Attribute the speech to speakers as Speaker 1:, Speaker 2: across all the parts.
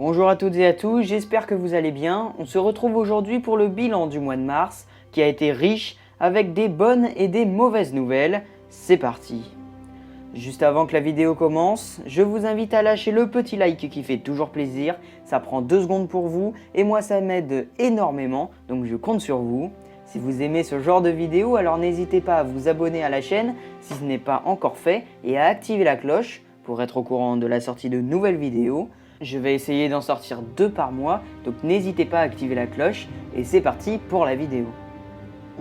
Speaker 1: Bonjour à toutes et à tous, j'espère que vous allez bien. On se retrouve aujourd'hui pour le bilan du mois de mars, qui a été riche avec des bonnes et des mauvaises nouvelles. C'est parti. Juste avant que la vidéo commence, je vous invite à lâcher le petit like qui fait toujours plaisir. Ça prend 2 secondes pour vous et moi ça m'aide énormément, donc je compte sur vous. Si vous aimez ce genre de vidéo, alors n'hésitez pas à vous abonner à la chaîne si ce n'est pas encore fait et à activer la cloche pour être au courant de la sortie de nouvelles vidéos. Je vais essayer d'en sortir 2 par mois, donc n'hésitez pas à activer la cloche et c'est parti pour la vidéo.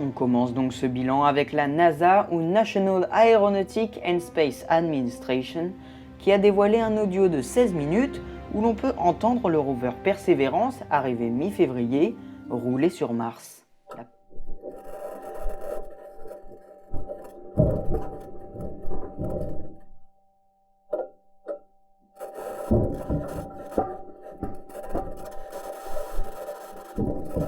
Speaker 1: On commence donc ce bilan avec la NASA ou National Aeronautic and Space Administration qui a dévoilé un audio de 16 minutes où l'on peut entendre le rover Perseverance arrivé mi-février rouler sur Mars.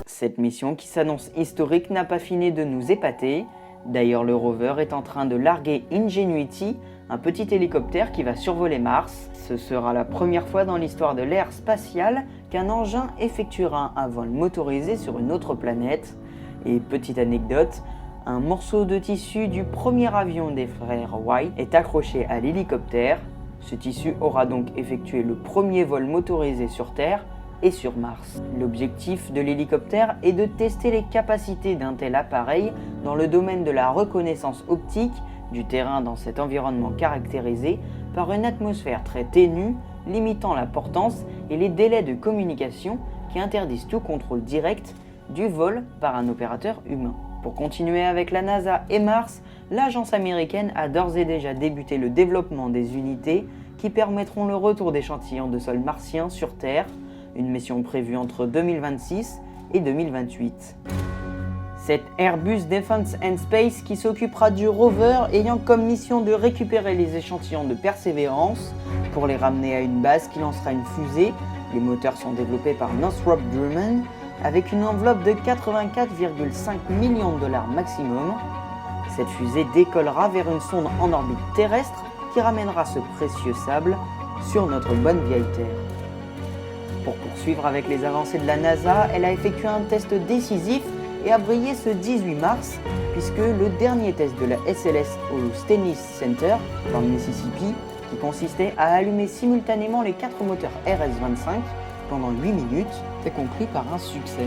Speaker 1: Cette mission qui s'annonce historique n'a pas fini de nous épater. D'ailleurs, le rover est en train de larguer Ingenuity, un petit hélicoptère qui va survoler Mars. Ce sera la première fois dans l'histoire de l'ère spatiale qu'un engin effectuera un vol motorisé sur une autre planète. Et petite anecdote, un morceau de tissu du premier avion des frères Wright est accroché à l'hélicoptère. Ce tissu aura donc effectué le premier vol motorisé sur Terre et sur Mars. L'objectif de l'hélicoptère est de tester les capacités d'un tel appareil dans le domaine de la reconnaissance optique du terrain dans cet environnement caractérisé par une atmosphère très ténue, limitant la portance et les délais de communication qui interdisent tout contrôle direct du vol par un opérateur humain. Pour continuer avec la NASA et Mars, l'agence américaine a d'ores et déjà débuté le développement des unités qui permettront le retour d'échantillons de sol martien sur Terre, une mission prévue entre 2026 et 2028. C'est Airbus Defence and Space qui s'occupera du rover ayant comme mission de récupérer les échantillons de Perseverance pour les ramener à une base qui lancera une fusée. Les moteurs sont développés par Northrop Grumman avec une enveloppe de 84,5 millions de dollars maximum. Cette fusée décollera vers une sonde en orbite terrestre qui ramènera ce précieux sable sur notre bonne vieille Terre. Pour poursuivre avec les avancées de la NASA, elle a effectué un test décisif et a brillé ce 18 mars, puisque le dernier test de la SLS au Stennis Center, dans le Mississippi, qui consistait à allumer simultanément les 4 moteurs RS-25 pendant 8 minutes, est conclu par un succès.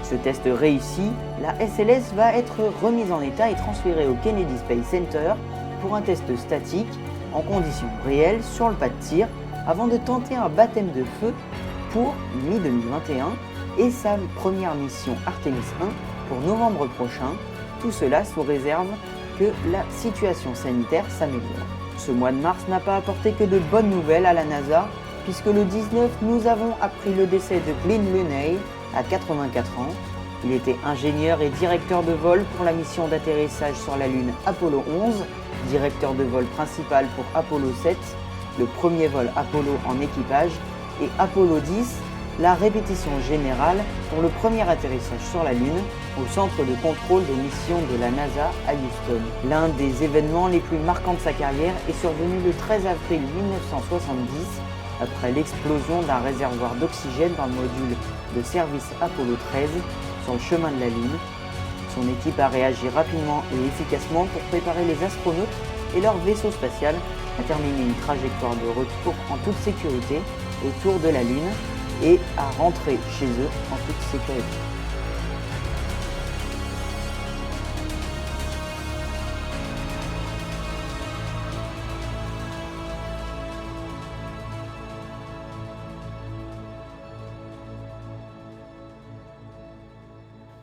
Speaker 1: Ce test réussi, la SLS va être remise en état et transférée au Kennedy Space Center pour un test statique en conditions réelles sur le pas de tir, avant de tenter un baptême de feu pour mi-2021 et sa première mission Artemis 1 pour novembre prochain, tout cela sous réserve que la situation sanitaire s'améliore. Ce mois de mars n'a pas apporté que de bonnes nouvelles à la NASA, puisque le 19 nous avons appris le décès de Glyn Luney à 84 ans. Il était ingénieur et directeur de vol pour la mission d'atterrissage sur la Lune Apollo 11, directeur de vol principal pour Apollo 7, le premier vol Apollo en équipage, et Apollo 10, la répétition générale pour le premier atterrissage sur la Lune au centre de contrôle des missions de la NASA à Houston. L'un des événements les plus marquants de sa carrière est survenu le 13 avril 1970 après l'explosion d'un réservoir d'oxygène dans le module de service Apollo 13 sur le chemin de la Lune. Son équipe a réagi rapidement et efficacement pour préparer les astronautes et leur vaisseau spatial à terminer une trajectoire de retour en toute sécurité autour de la Lune et à rentrer chez eux en toute sécurité.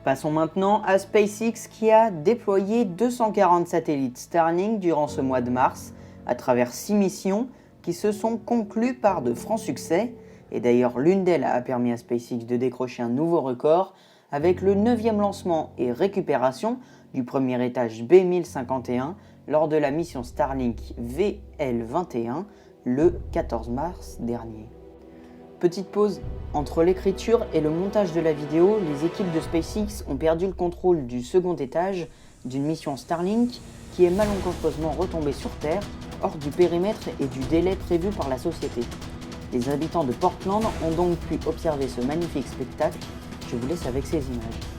Speaker 1: Passons maintenant à SpaceX qui a déployé 240 satellites Starlink durant ce mois de mars à travers 6 missions qui se sont conclues par de francs succès. Et d'ailleurs, l'une d'elles a permis à SpaceX de décrocher un nouveau record avec le 9e lancement et récupération du premier étage B1051 lors de la mission Starlink VL21 le 14 mars dernier. Petite pause entre l'écriture et le montage de la vidéo, les équipes de SpaceX ont perdu le contrôle du second étage d'une mission Starlink qui est malencontreusement retombée sur Terre, hors du périmètre et du délai prévu par la société. Les habitants de Portland ont donc pu observer ce magnifique spectacle. Je vous laisse avec ces images.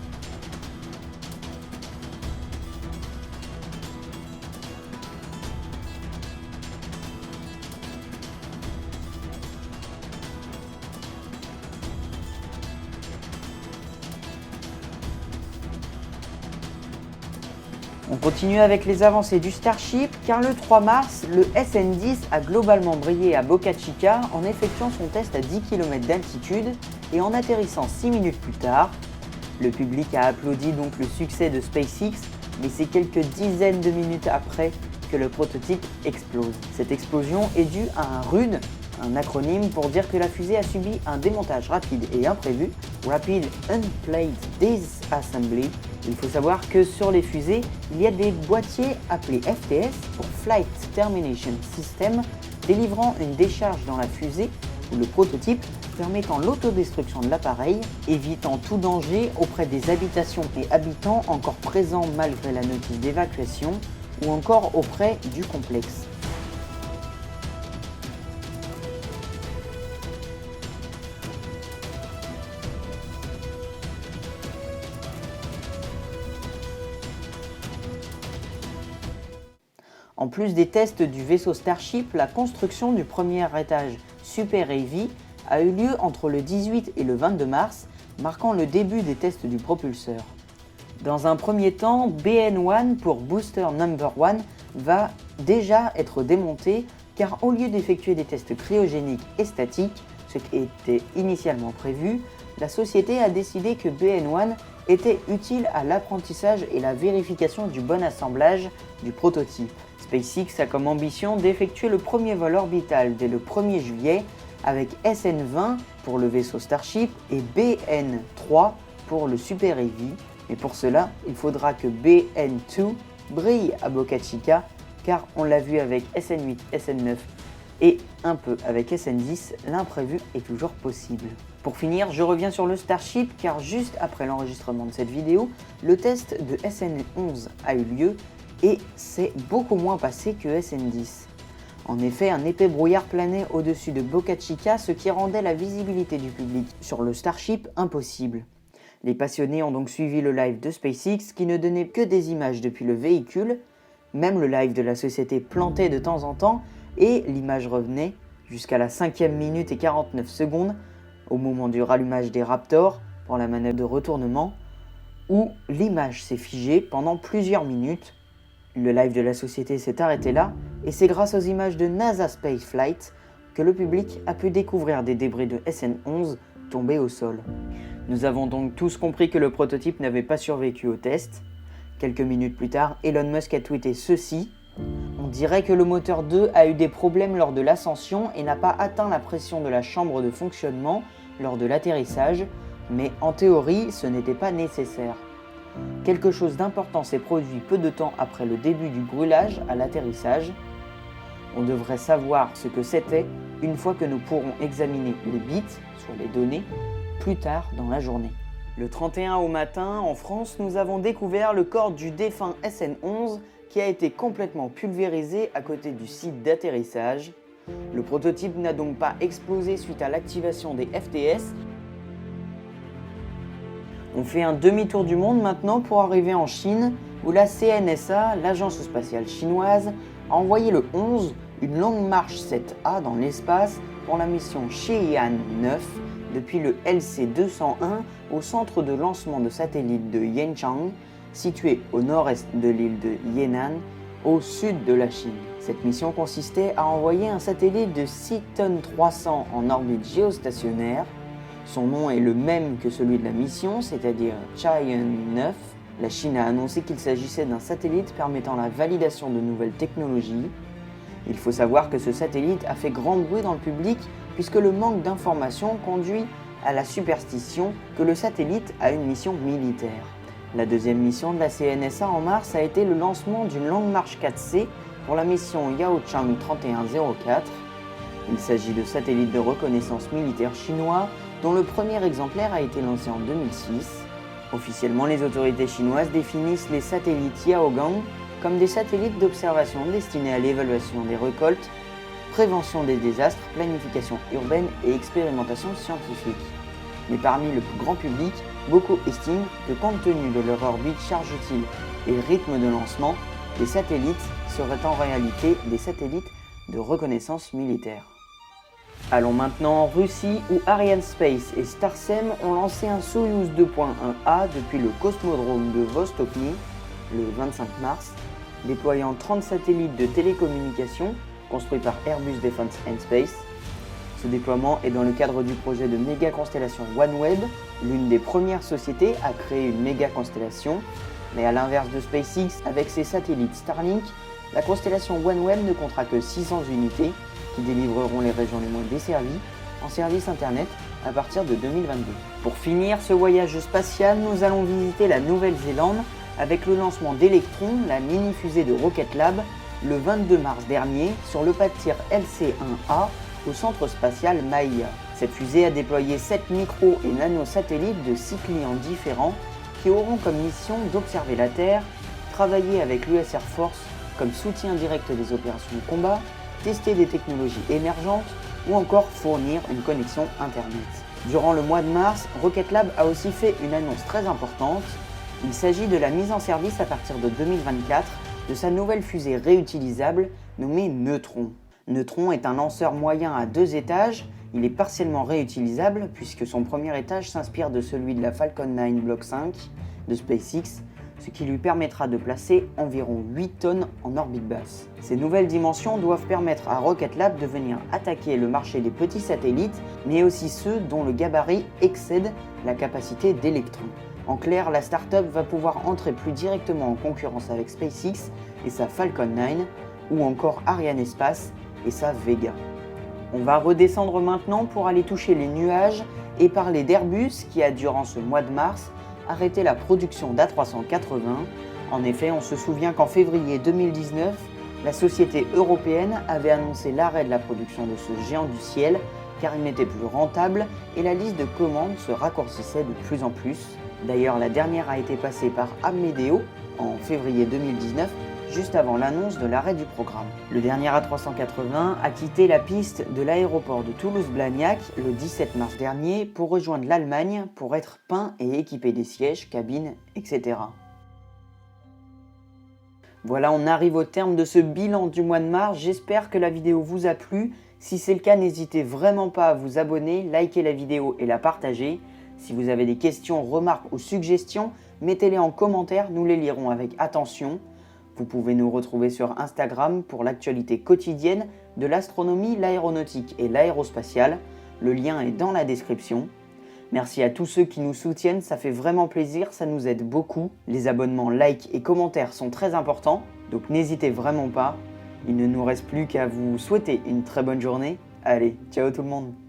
Speaker 1: On continue avec les avancées du Starship car le 3 mars, le SN10 a globalement brillé à Boca Chica en effectuant son test à 10 km d'altitude et en atterrissant 6 minutes plus tard. Le public a applaudi donc le succès de SpaceX, mais c'est quelques dizaines de minutes après que le prototype explose. Cette explosion est due à un RUD, un acronyme pour dire que la fusée a subi un démontage rapide et imprévu, Rapid Unplanned Disassembly. Il faut savoir que sur les fusées, il y a des boîtiers appelés FTS pour Flight Termination System, délivrant une décharge dans la fusée ou le prototype permettant l'autodestruction de l'appareil, évitant tout danger auprès des habitations et habitants encore présents malgré la notice d'évacuation ou encore auprès du complexe. En plus des tests du vaisseau Starship, la construction du premier étage Super Heavy a eu lieu entre le 18 et le 22 mars, marquant le début des tests du propulseur. Dans un premier temps, BN1 pour Booster Number 1 va déjà être démonté car au lieu d'effectuer des tests cryogéniques et statiques, ce qui était initialement prévu, la société a décidé que BN1 était utile à l'apprentissage et la vérification du bon assemblage du prototype. SpaceX a comme ambition d'effectuer le premier vol orbital dès le 1er juillet avec SN20 pour le vaisseau Starship et BN3 pour le Super Heavy. Mais pour cela, il faudra que BN2 brille à Boca Chica car on l'a vu avec SN8, SN9 et un peu avec SN10, l'imprévu est toujours possible. Pour finir, je reviens sur le Starship car juste après l'enregistrement de cette vidéo, le test de SN11 a eu lieu et c'est beaucoup moins passé que SN10. En effet, un épais brouillard planait au-dessus de Boca Chica, ce qui rendait la visibilité du public sur le Starship impossible. Les passionnés ont donc suivi le live de SpaceX qui ne donnait que des images depuis le véhicule, même le live de la société plantait de temps en temps et l'image revenait jusqu'à la 5e minute et 49 secondes au moment du rallumage des Raptors pour la manœuvre de retournement où l'image s'est figée pendant plusieurs minutes. Le live de la société s'est arrêté là et c'est grâce aux images de NASA Spaceflight que le public a pu découvrir des débris de SN11 tombés au sol. Nous avons donc tous compris que le prototype n'avait pas survécu au test. Quelques minutes plus tard, Elon Musk a tweeté ceci. On dirait que le moteur 2 a eu des problèmes lors de l'ascension et n'a pas atteint la pression de la chambre de fonctionnement lors de l'atterrissage, mais en théorie, ce n'était pas nécessaire. Quelque chose d'important s'est produit peu de temps après le début du brûlage à l'atterrissage. On devrait savoir ce que c'était une fois que nous pourrons examiner les bits, soit les données, plus tard dans la journée. Le 31 au matin, en France, nous avons découvert le corps du défunt SN11 qui a été complètement pulvérisé à côté du site d'atterrissage. Le prototype n'a donc pas explosé suite à l'activation des FTS. On fait un demi-tour du monde maintenant pour arriver en Chine, où la CNSA, l'agence spatiale chinoise, a envoyé le 11 une longue marche 7A dans l'espace pour la mission Xi'an 9 depuis le LC-201 au centre de lancement de satellites de Yanchang, situé au nord-est de l'île de Yan'an, au sud de la Chine. Cette mission consistait à envoyer un satellite de 6 tonnes 300 en orbite géostationnaire. Son nom est le même que celui de la mission, c'est-à-dire Xi'an 9. La Chine a annoncé qu'il s'agissait d'un satellite permettant la validation de nouvelles technologies. Il faut savoir que ce satellite a fait grand bruit dans le public puisque le manque d'informations conduit à la superstition que le satellite a une mission militaire. La deuxième mission de la CNSA en mars a été le lancement d'une longue marche 4C pour la mission Yaochang 3104. Il s'agit de satellites de reconnaissance militaire chinois dont le premier exemplaire a été lancé en 2006. Officiellement, les autorités chinoises définissent les satellites Yaogan comme des satellites d'observation destinés à l'évaluation des récoltes prévention des désastres, planification urbaine et expérimentation scientifique. Mais parmi le plus grand public, beaucoup estiment que compte tenu de leur orbite charge utile et le rythme de lancement, les satellites seraient en réalité des satellites de reconnaissance militaire. Allons maintenant en Russie où Arianespace et Starsem ont lancé un Soyouz 2.1A depuis le cosmodrome de Vostokny le 25 mars, déployant 30 satellites de télécommunication construits par Airbus Defence and Space. Ce déploiement est dans le cadre du projet de méga-constellation OneWeb, l'une des premières sociétés à créer une méga-constellation. Mais à l'inverse de SpaceX, avec ses satellites Starlink, la constellation OneWeb ne comptera que 600 unités qui délivreront les régions les moins desservies en service internet à partir de 2022. Pour finir ce voyage spatial, nous allons visiter la Nouvelle-Zélande avec le lancement d'Electron, la mini-fusée de Rocket Lab, le 22 mars dernier sur le pas de tir LC-1A au centre spatial Maia. Cette fusée a déployé 7 micro et nanosatellites de 6 clients différents qui auront comme mission d'observer la Terre, travailler avec l'US Air Force comme soutien direct des opérations de combat, tester des technologies émergentes ou encore fournir une connexion Internet. Durant le mois de mars, Rocket Lab a aussi fait une annonce très importante. Il s'agit de la mise en service à partir de 2024 de sa nouvelle fusée réutilisable nommée Neutron. Neutron est un lanceur moyen à 2 étages. Il est partiellement réutilisable puisque son premier étage s'inspire de celui de la Falcon 9 Block 5 de SpaceX, ce qui lui permettra de placer environ 8 tonnes en orbite basse. Ces nouvelles dimensions doivent permettre à Rocket Lab de venir attaquer le marché des petits satellites, mais aussi ceux dont le gabarit excède la capacité d'Electron. En clair, la start-up va pouvoir entrer plus directement en concurrence avec SpaceX et sa Falcon 9, ou encore Arianespace et sa Vega. On va redescendre maintenant pour aller toucher les nuages et parler d'Airbus qui a, durant ce mois de mars, arrêté la production d'A380. En effet, on se souvient qu'en février 2019, la société européenne avait annoncé l'arrêt de la production de ce géant du ciel car il n'était plus rentable et la liste de commandes se raccourcissait de plus en plus. D'ailleurs, la dernière a été passée par Amedeo en février 2019, juste avant l'annonce de l'arrêt du programme. Le dernier A380 a quitté la piste de l'aéroport de Toulouse-Blagnac le 17 mars dernier pour rejoindre l'Allemagne pour être peint et équipé des sièges, cabines, etc. Voilà, on arrive au terme de ce bilan du mois de mars. J'espère que la vidéo vous a plu. Si c'est le cas, n'hésitez vraiment pas à vous abonner, liker la vidéo et la partager. Si vous avez des questions, remarques ou suggestions, mettez-les en commentaire, nous les lirons avec attention. Vous pouvez nous retrouver sur Instagram pour l'actualité quotidienne de l'astronomie, l'aéronautique et l'aérospatiale. Le lien est dans la description. Merci à tous ceux qui nous soutiennent, ça fait vraiment plaisir, ça nous aide beaucoup. Les abonnements, likes et commentaires sont très importants, donc n'hésitez vraiment pas. Il ne nous reste plus qu'à vous souhaiter une très bonne journée. Allez, ciao tout le monde!